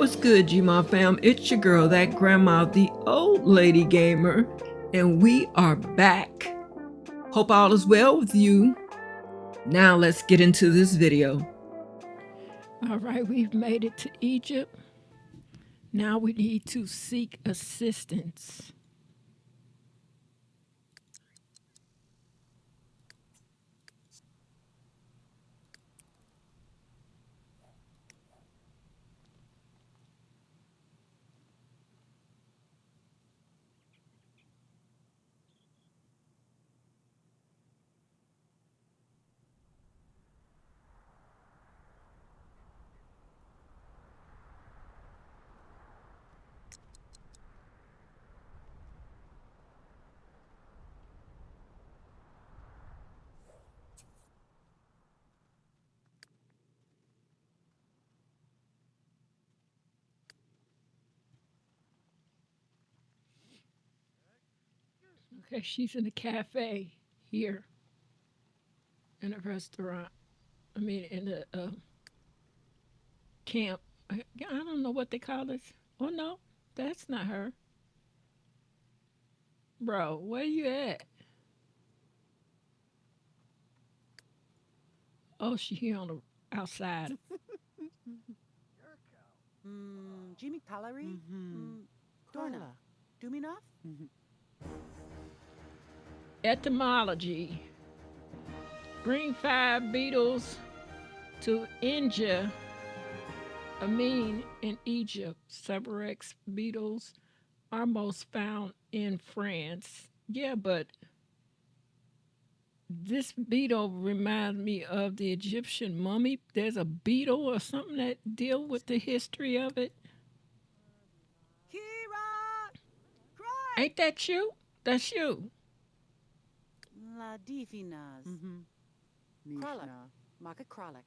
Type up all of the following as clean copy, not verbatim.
What's good, Gma fam? It's your girl, that grandma, the old lady gamer, and we are back. Hope all is well with you. Now let's get into this video. All right, we've made it to Egypt. Now we need to seek assistance. Okay, she's in a cafe here, in a restaurant. I mean, in a camp. I don't know what they call this. Oh no, that's not her. Bro, where you at? Oh, she here on the outside. Jimmy Calorie? Dorna. Duminoff? Etymology. Bring 5 beetles to India, Amin in Egypt. Suberex beetles are most found in France. Yeah, but this beetle reminds me of the Egyptian mummy. There's a beetle or something that deal with the history of it. Kira! Cry! Ain't that you? That's you. La Divinas. Kralek. Market Kralek.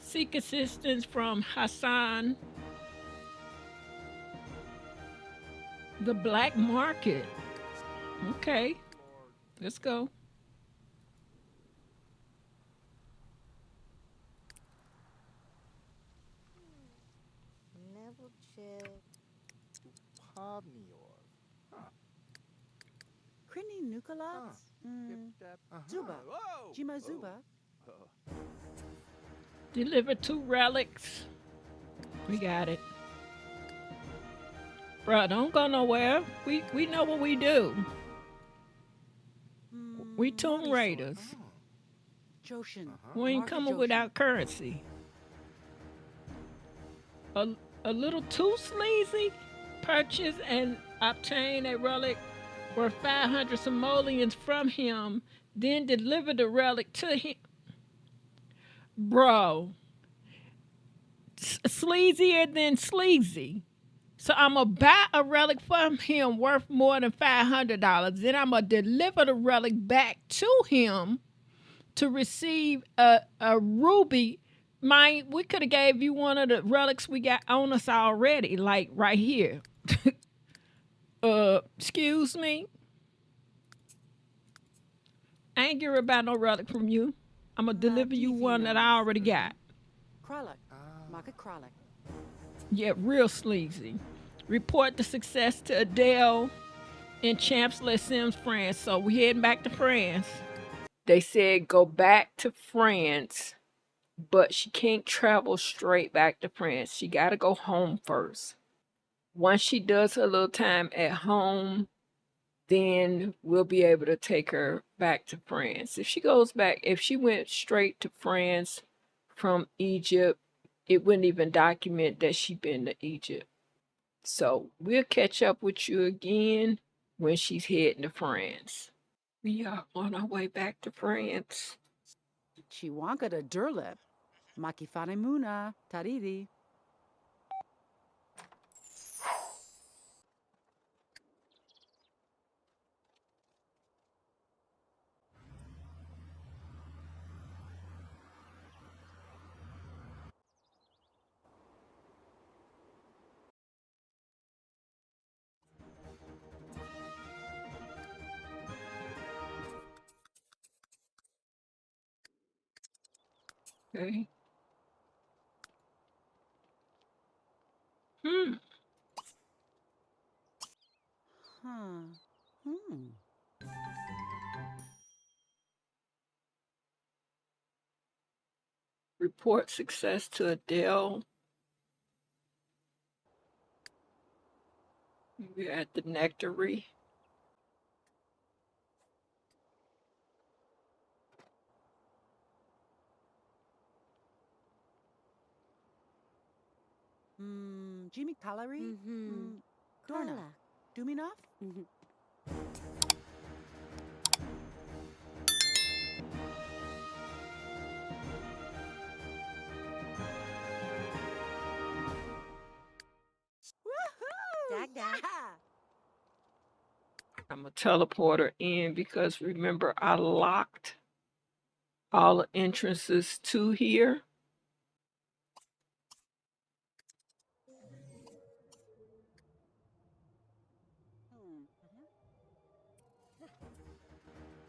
Seek assistance from Hassan. The black market. Okay, let's go. Never check. Krini Nukalats? Zuba. Jima Zuba. Deliver 2 relics. We got it. Bruh, don't go nowhere. We know what we do. We Tomb Raiders. Joshin. We ain't coming without currency. A little too sleazy? Purchase and obtain a relic worth 500 simoleons from him, then deliver the relic to him. Bro. Sleazier than sleazy. So I'm going to buy a relic from him worth more than $500. Then I'm going to deliver the relic back to him to receive a ruby. We could have gave you one of the relics we got on us already, like right here. Excuse me? I ain't gonna buy no relic from you. I'm going to deliver you one that I already got. Kralek. Market Kralek. Yeah, real sleazy. Report the success to Adele in Champs-les-Sims, France. So we heading back to France. They said go back to France, but she can't travel straight back to France. She got to go home first. Once she does her little time at home, then we'll be able to take her back to France. If she went straight to France from Egypt, it wouldn't even document that she'd been to Egypt. So we'll catch up with you again when she's heading to France. We are on our way back to France. Chiwanka de Durlep. Makifane Muna. Tariri. Okay. Report success to Adele. We're at the nectary. Jimmy Tallery? Dorna. Krala. Duminov? Woohoo! Dag dag. I'm a teleporter in because remember I locked all the entrances to here.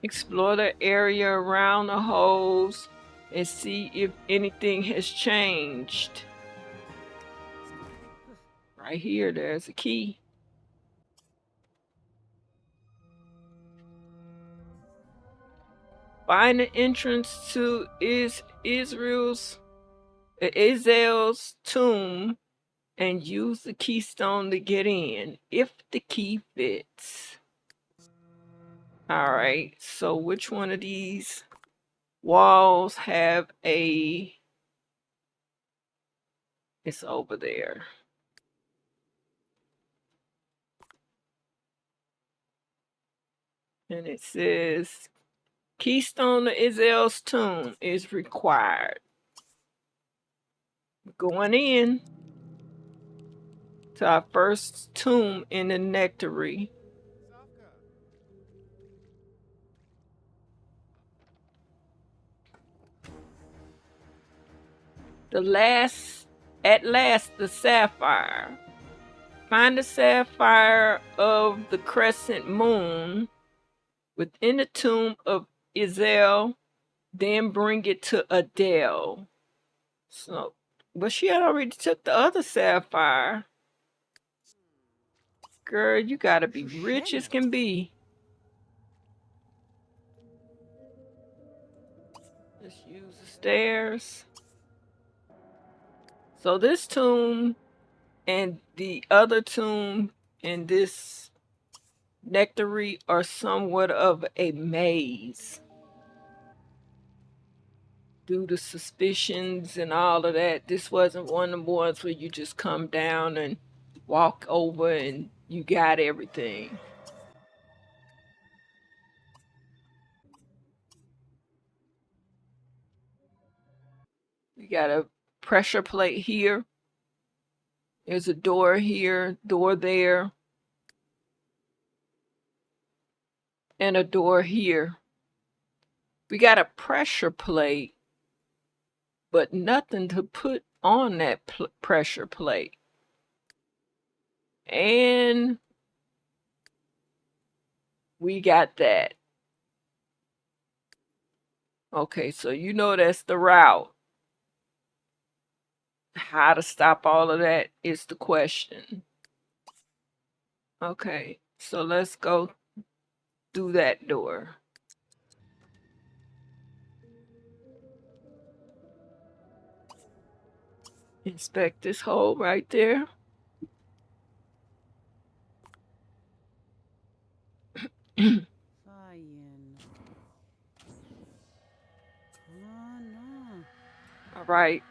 Explore the area around the holes and see if anything has changed. Right here, there's a key. Find the entrance to Isael's tomb and use the keystone to get in, if the key fits. All right, so which one of these walls have a... It's over there. And it says, keystone to Isael's tomb is required. Going in to our first tomb in the nectary. At last, the sapphire. Find the sapphire of the crescent moon within the tomb of Isael, then bring it to Adele. So, but she had already took the other sapphire. Girl, you gotta be rich as can be. Let's use the stairs. So this tomb and the other tomb in this nectary are somewhat of a maze. Due to suspicions and all of that, this wasn't one of the ones where you just come down and walk over and you got everything. We got a pressure plate here. There's a door here, door there, and a door here. We got a pressure plate, but nothing to put on that pressure plate. And we got that. Okay, so you know that's the route. How to stop all of that is the question. Okay, so let's go through that door. Inspect this hole right there. Fine. All right.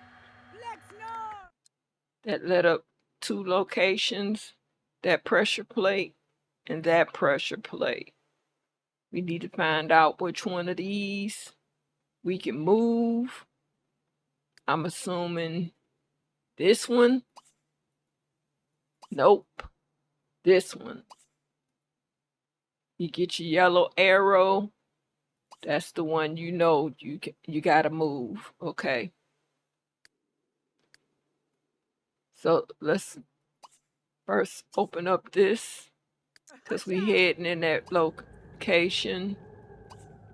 That led up 2 locations, that pressure plate and that pressure plate. We need to find out which one of these we can move. I'm assuming this one. Nope. This one. You get your yellow arrow. That's the one you know you gotta move. Okay. So let's first open up this because we heading in that location.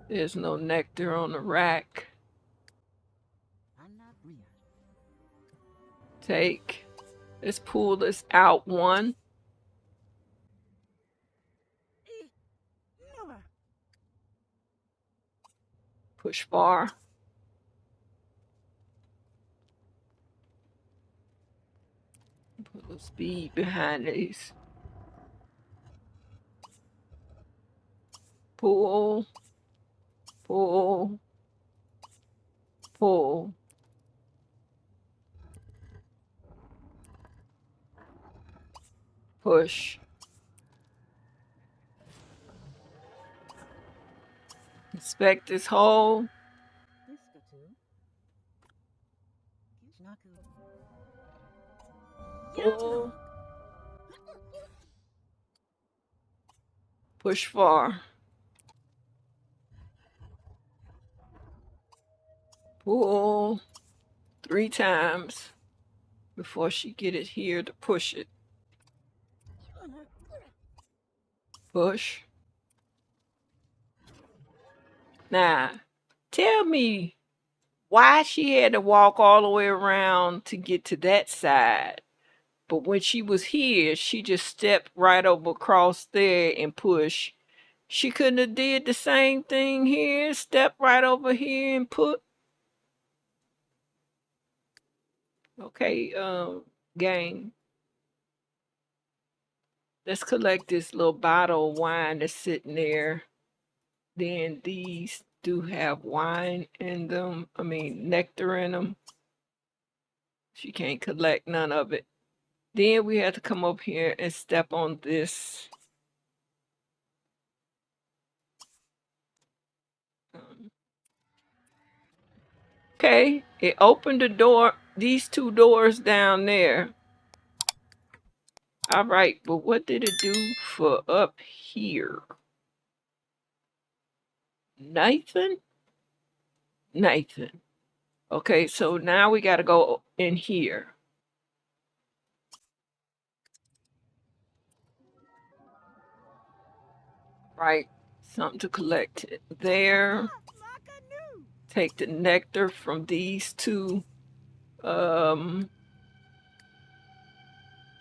There's no nectar on the rack. Take. Let's pull this out one. Push bar. Some speed behind these. Pull, pull, pull. Push. Inspect this hole. Pull. Push far. Pull 3 times before she get it here to push it. Push. Now, tell me why she had to walk all the way around to get to that side. But when she was here, she just stepped right over across there and push. She couldn't have did the same thing here, step right over here and put. Okay, gang. Let's collect this little bottle of wine that's sitting there. Then these do have wine in them. I mean, nectar in them. She can't collect none of it. Then we have to come up here and step on this. Okay, it opened the door, these 2 doors down there. All right, but what did it do for up here? Nathan? Nathan. Okay, so now we got to go in here. Right, something to collect there. Take the nectar from these 2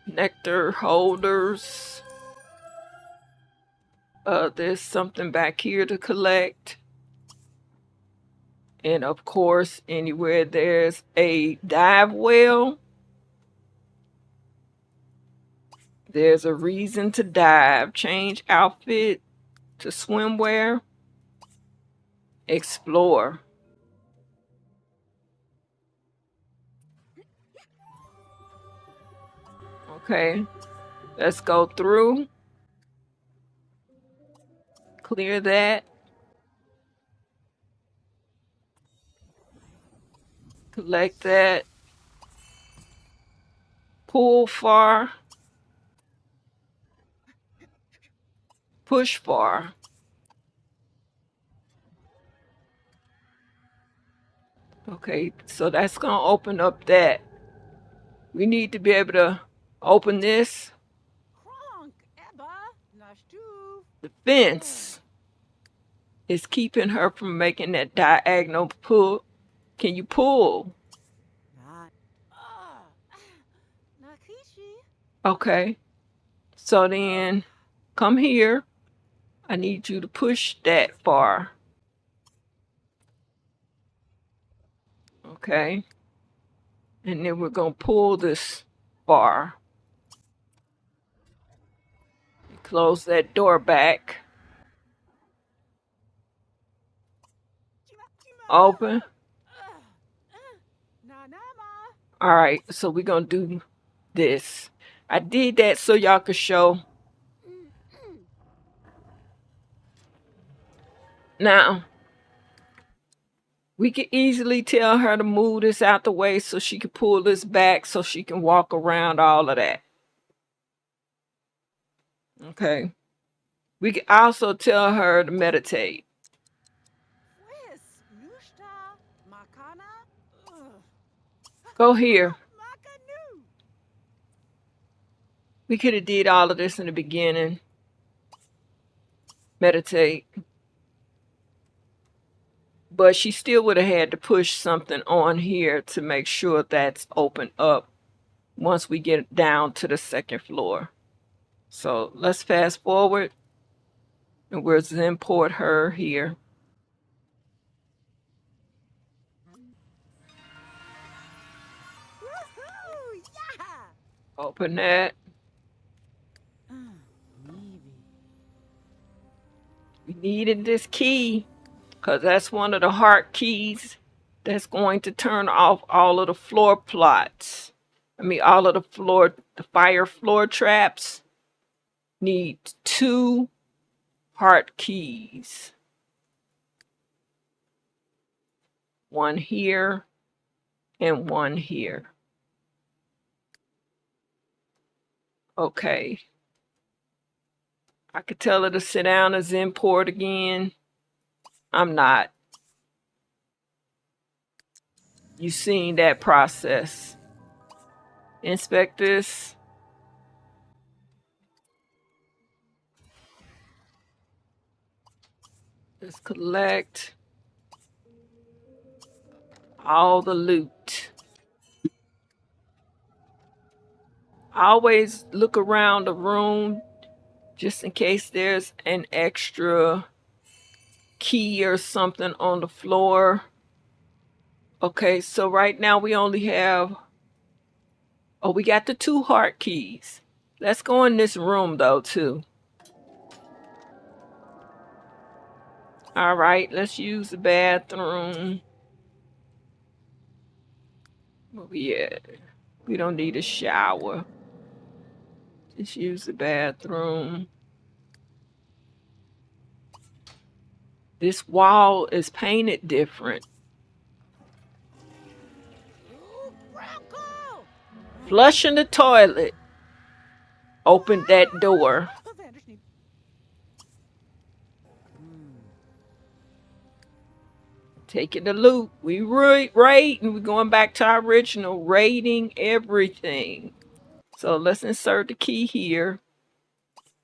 nectar holders. There's something back here to collect. And of course, anywhere there's a dive well, there's a reason to dive. Change outfit to swimwear. Explore. Okay, let's go through. Clear that. Collect that. Pull far. Push far. Okay, so that's gonna open up that. We need to be able to open this. The fence is keeping her from making that diagonal pull. Can you pull? Okay, so then come here. I need you to push that far. Okay, and then we're gonna pull this far. Close that door back. Open. All right, so we're gonna do this. I did that so y'all could show. Now, we can easily tell her to move this out the way so she can pull this back so she can walk around all of that. Okay. We can also tell her to meditate. Go here. We could have did all of this in the beginning. Meditate. But she still would have had to push something on here to make sure that's open up once we get down to the 2nd floor. So let's fast forward and we'll import her here. Open that. Maybe. We needed this key because that's one of the heart keys that's going to turn off all of the floor plots. All of the fire floor traps need 2 heart keys. One here and one here. Okay. I could tell her to sit down and Zen port again. I'm not. You seen that process. Inspect this. Let's collect all the loot. Always look around the room just in case there's an extra key or something on the floor. Okay, so right now we only have, we got the 2 heart keys. Let's go in this room though too. All right, let's use the bathroom. Where we at? We don't need a shower. Just use the bathroom. This wall is painted different. Flush in the toilet. Open that door. Taking the loot. We raid and we're going back to our original, raiding everything. So let's insert the key here.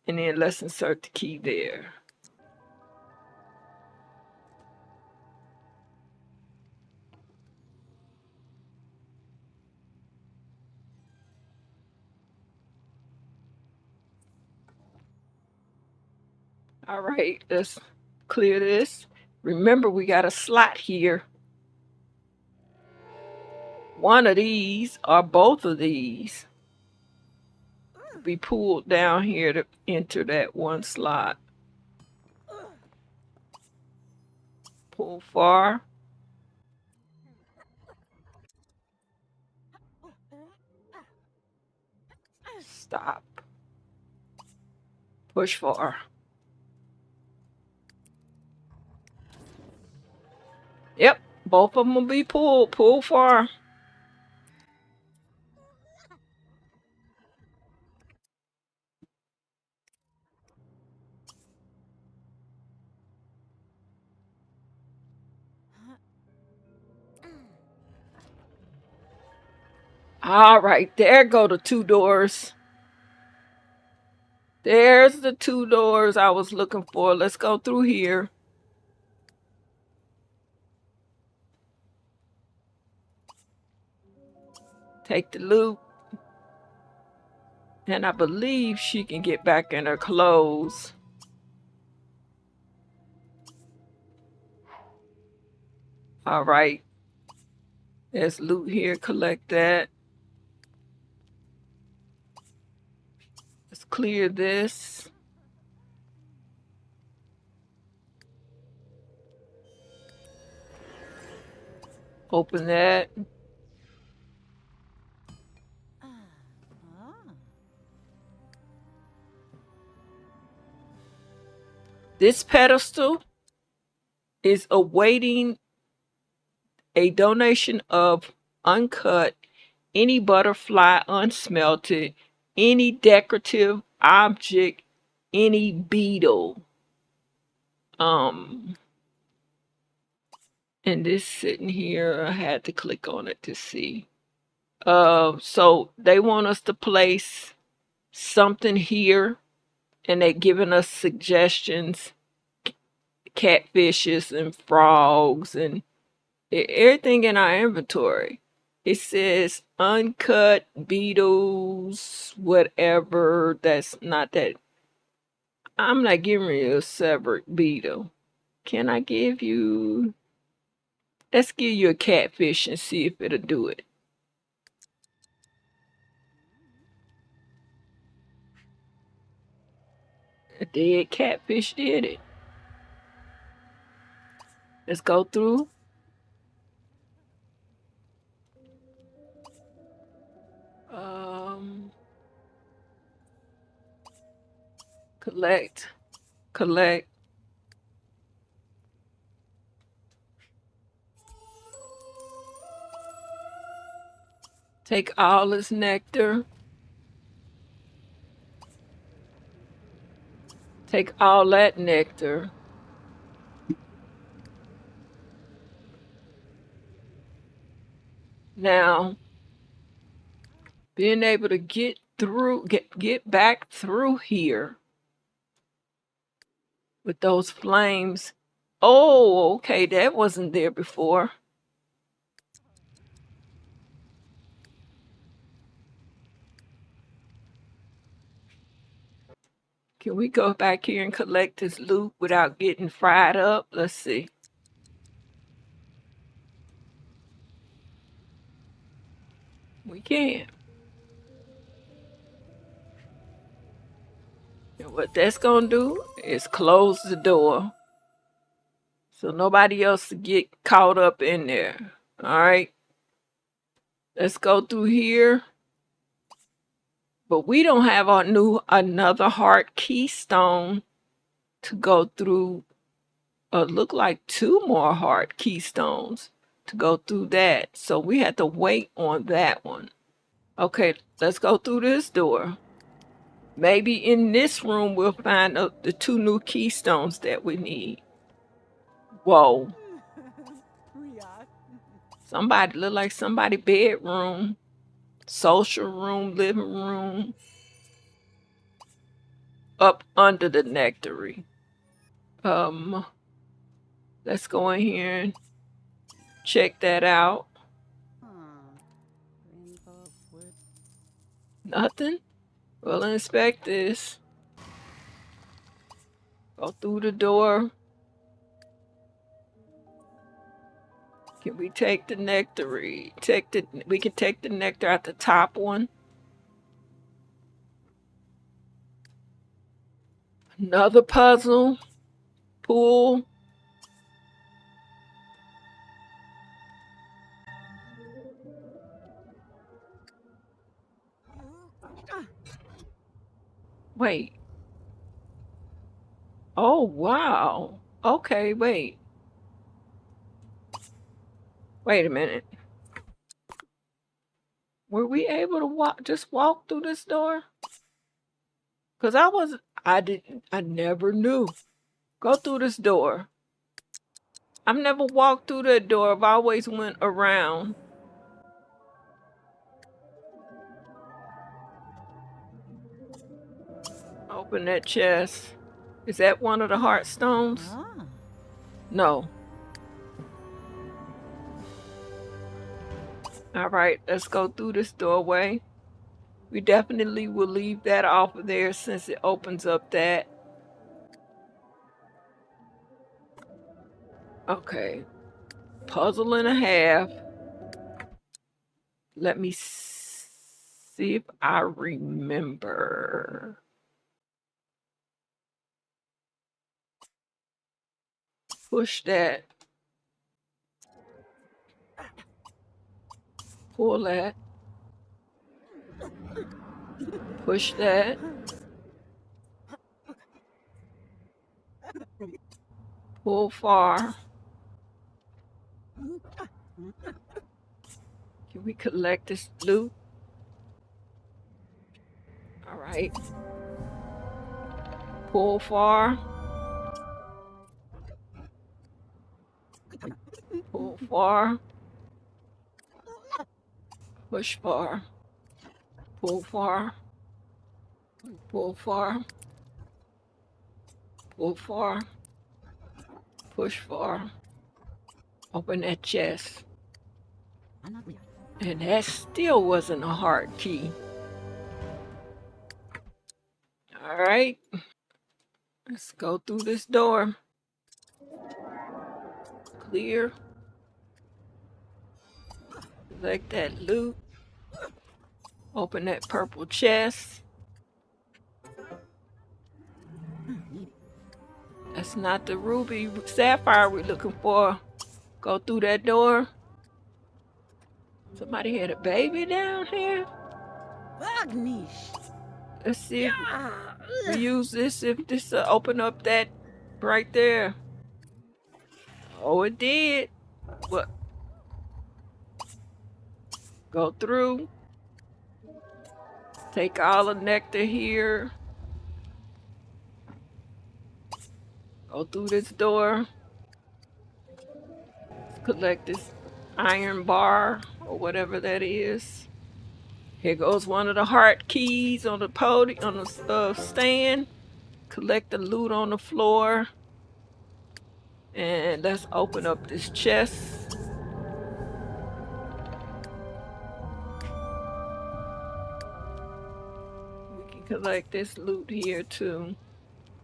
And then let's insert the key there. All right, let's clear this. Remember, we got a slot here. One of these or both of these will be pulled down here to enter that one slot. Pull far. Stop. Push far. Yep, both of them will be pulled. Pull far. All right, there go the 2 doors. There's the 2 doors I was looking for. Let's go through here. Take the loot. And I believe she can get back in her clothes. All right. There's loot here. Collect that. Let's clear this. Open that. This pedestal is awaiting a donation of uncut, any butterfly unsmelted, any decorative object, any beetle. And this sitting here, I had to click on it to see. So they want us to place something here, and they're giving us suggestions, catfishes and frogs and everything in our inventory. It says uncut beetles, whatever. That's not that. I'm not giving you a severed beetle. Can I give you? Let's give you a catfish and see if it'll do it. A dead catfish did it. Let's go through. Collect. Take all this nectar. Take all that nectar. Now, being able to get back through here with those flames. Oh, okay, that wasn't there before. Can we go back here and collect this loot without getting fried up? Let's see. We can. And what that's gonna do is close the door so nobody else to get caught up in there. All right. Let's go through here. But we don't have another heart keystone to go through. Look like 2 more heart keystones to go through that. So we had to wait on that one. Okay, let's go through this door. Maybe in this room we'll find the 2 new keystones that we need. Whoa. Somebody look like somebody bedroom, social room, living room, up under the nectary. Let's go in here and check that out. Nothing? We'll inspect this. Go through the door. Can we take the nectary? We can take the nectar out the top one. Another puzzle. Pool. Wait. Oh, wow. Okay, wait. Wait a minute. Were we able to just walk through this door? Because I never knew. Go through this door. I've never walked through that door. I've always went around. Open that chest. Is that one of the heart stones? No. All right, let's go through this doorway. We definitely will leave that off of there since it opens up that. Okay. Puzzle and a half. Let me see if I remember. Push that. Pull that. Push that. Pull far. Can we collect this loot? All right. Pull far. Pull far. Push far. Pull far. Pull far. Pull far. Push far. Open that chest. And that still wasn't a heart key. All right. Let's go through this door. Clear. Collect that loot. Open that purple chest. That's not the ruby sapphire we're looking for. Go through that door. Somebody had a baby down here. Vagnish. Let's see if Yeah. we use this. If this will open up that right there. Oh, it did. What? Go through. Take all the nectar here. Go through this door. Collect this iron bar or whatever that is. Here goes one of the heart keys on the podium, on the stand. Collect the loot on the floor. And let's open up this chest. We can collect this loot here too.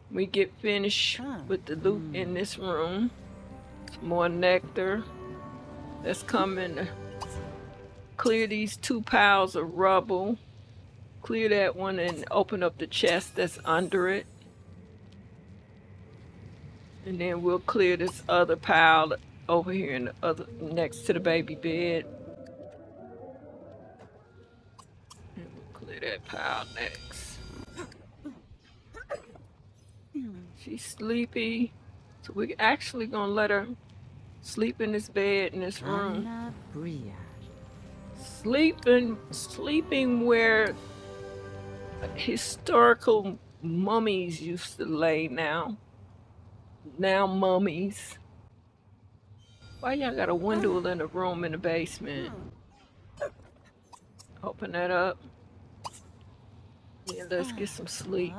We get finished with the loot in this room. Some more nectar. Let's come and clear these 2 piles of rubble. Clear that one and open up the chest that's under it. And then we'll clear this other pile over here in the other next to the baby bed. And we'll clear that pile next. She's sleepy. So we're actually gonna let her sleep in this bed in this room. Anna Bria. Sleeping where historical mummies used to lay now. Now mummies. Why y'all got a window in the room in the basement? Open that up. Yeah, let's get some sleep.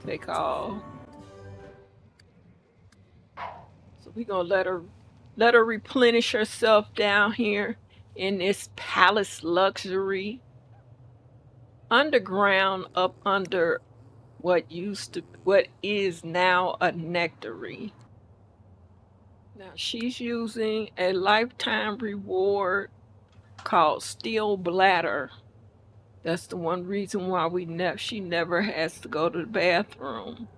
Take all. So we're gonna let her replenish herself down here in this palace luxury. Underground up under what is now a nectary. Now she's using a lifetime reward called Steel Bladder. That's the one reason why she never has to go to the bathroom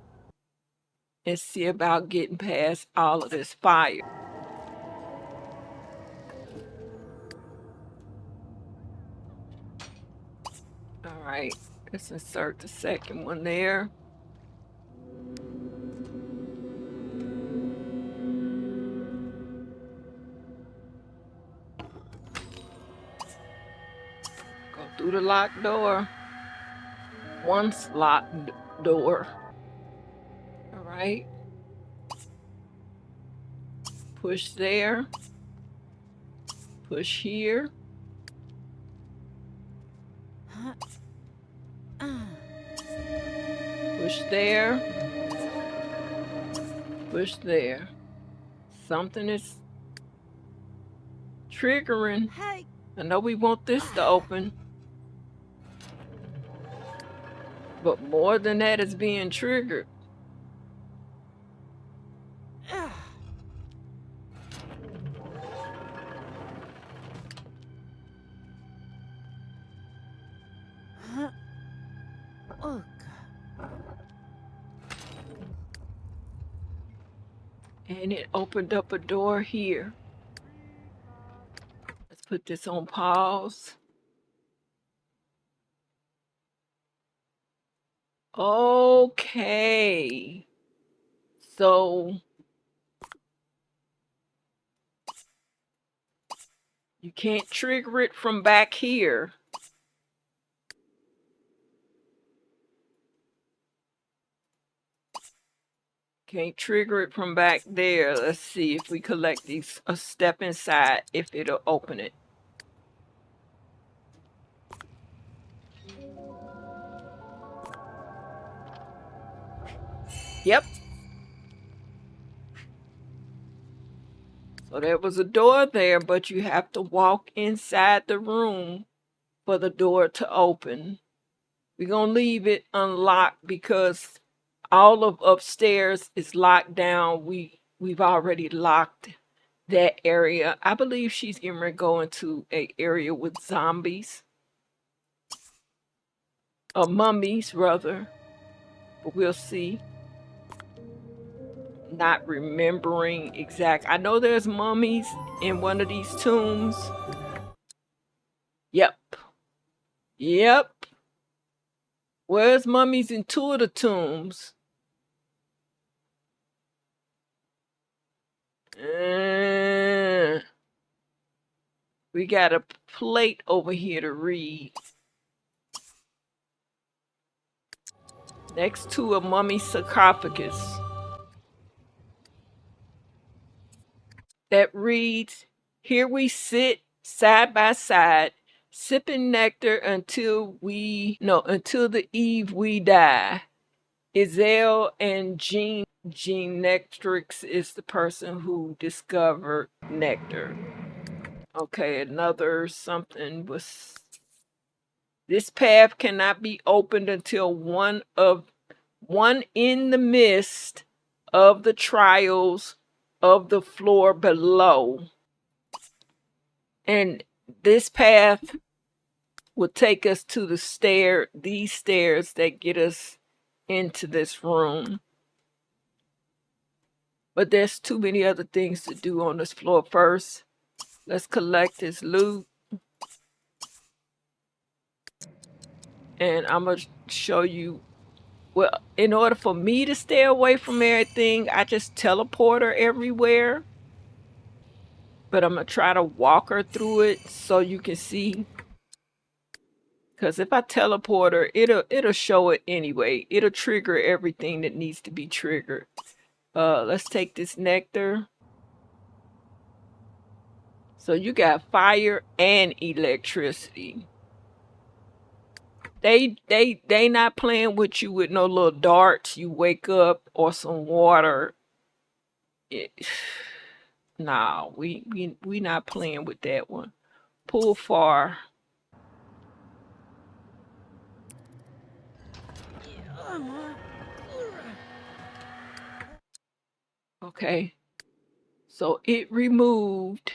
and see about getting past all of this fire. All right, let's insert the second one there. Go through the locked door. Once locked door. All right. Push there. Push here. Push there. Push there. Something is triggering. Hey. I know we want this to open. But more than that is being triggered. And it opened up a door here. Let's put this on pause. Okay. So you can't trigger it from back here. Can't trigger it from back there. Let's see if we collect these, a step inside, if it'll open it. Yep. So there was a door there, but you have to walk inside the room for the door to open. We're going to leave it unlocked because all of upstairs is locked down. We've already locked that area. I believe she's getting ready to go into an area with zombies. Or mummies, rather. But we'll see. not remembering exact. I know there's mummies in one of these tombs. Yep. Yep. Where's mummies in two of the tombs? We got a plate over here to read. Next to a mummy sarcophagus. That reads, "Here we sit side by side, sipping nectar until the eve we die." Isael and Gene Nectrix is the person who discovered nectar. Okay, another something was, "This path cannot be opened until one in the midst of the trials of the floor below." And this path will take us to these stairs that get us into this room. But there's too many other things to do on this floor. First, let's collect this loot. And I'm going to show you, well, in order for me to stay away from everything, I just teleport her everywhere. But I'm going to try to walk her through it so you can see. Because if I teleport her, it'll show it anyway. It'll trigger everything that needs to be triggered. Let's take this nectar. So you got fire and electricity. They not playing with you with no little darts. You wake up or some water. Nah, we not playing with that one. Pull far. Okay. So it removed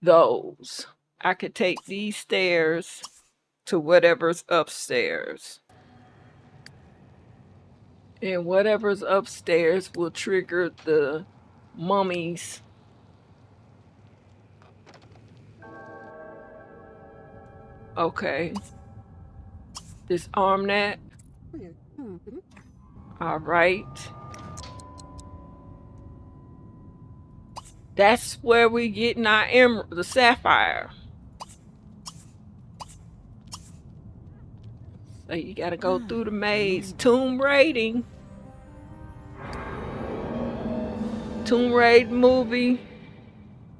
those. I could take these stairs to whatever's upstairs. And whatever's upstairs will trigger the mummies. Okay. Disarm that. All right. That's where we getting our emerald, the sapphire. So you gotta go through the maze. Tomb raiding. Tomb Raid movie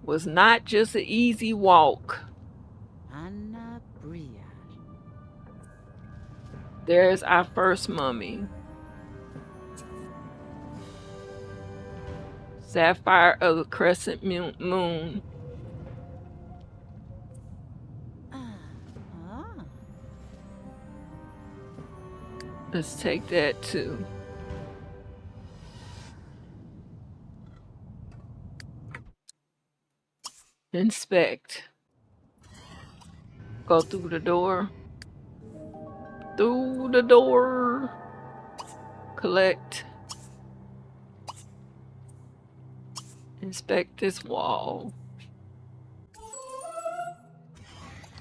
was not just an easy walk. Anna Bria. There's our first mummy. Sapphire of the Crescent Moon. Let's take that too. Inspect. Go through the door. Through the door. Collect. Inspect this wall.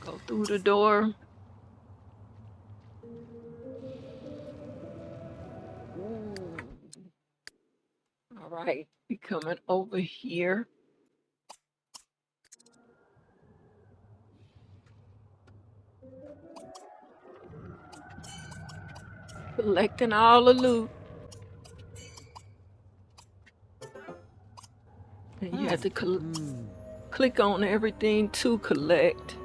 Go through the door. All right, we coming over here. Collecting all the loot. And you have to click on everything to collect.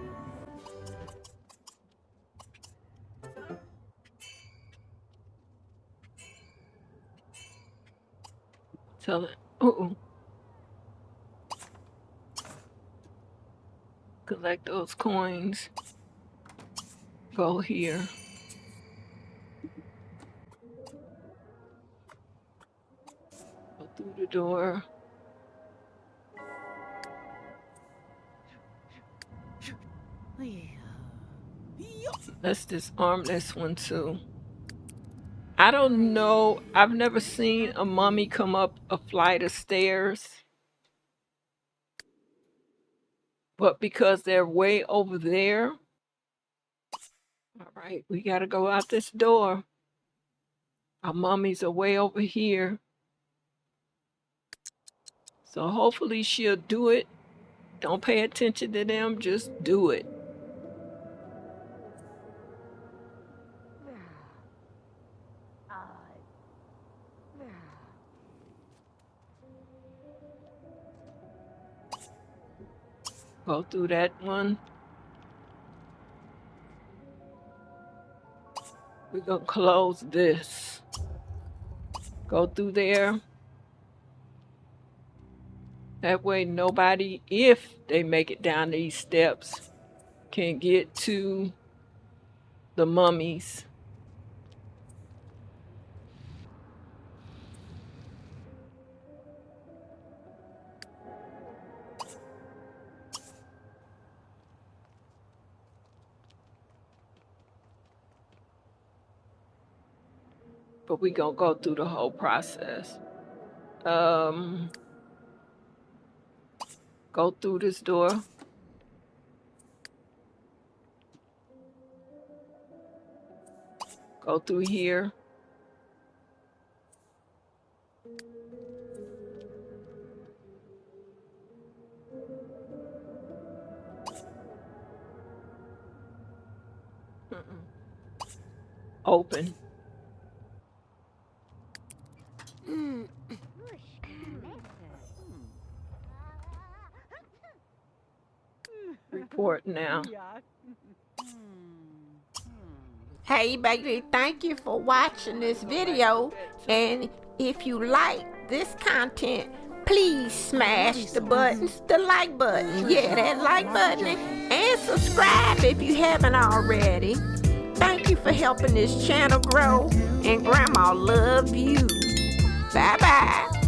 Tell it. Collect those coins. Go here. Go through the door. Let's disarm this one too. I don't know. I've never seen a mummy come up a flight of stairs. But because they're way over there. All right, we got to go out this door. Our mummies are way over here. So hopefully she'll do it. Don't pay attention to them, just do it. Go through that one. We're going to close this. Go through there. That way nobody, if they make it down these steps, can get to the mummies. But we're going to go through the whole process. Go through this door. Go through here. Open. Report now. Hey baby, thank you for watching this video, and if you like this content, please smash the buttons, the like button, yeah, that like button, and subscribe if you haven't already. Thank you for helping this channel grow, and Grandma love you. Bye bye.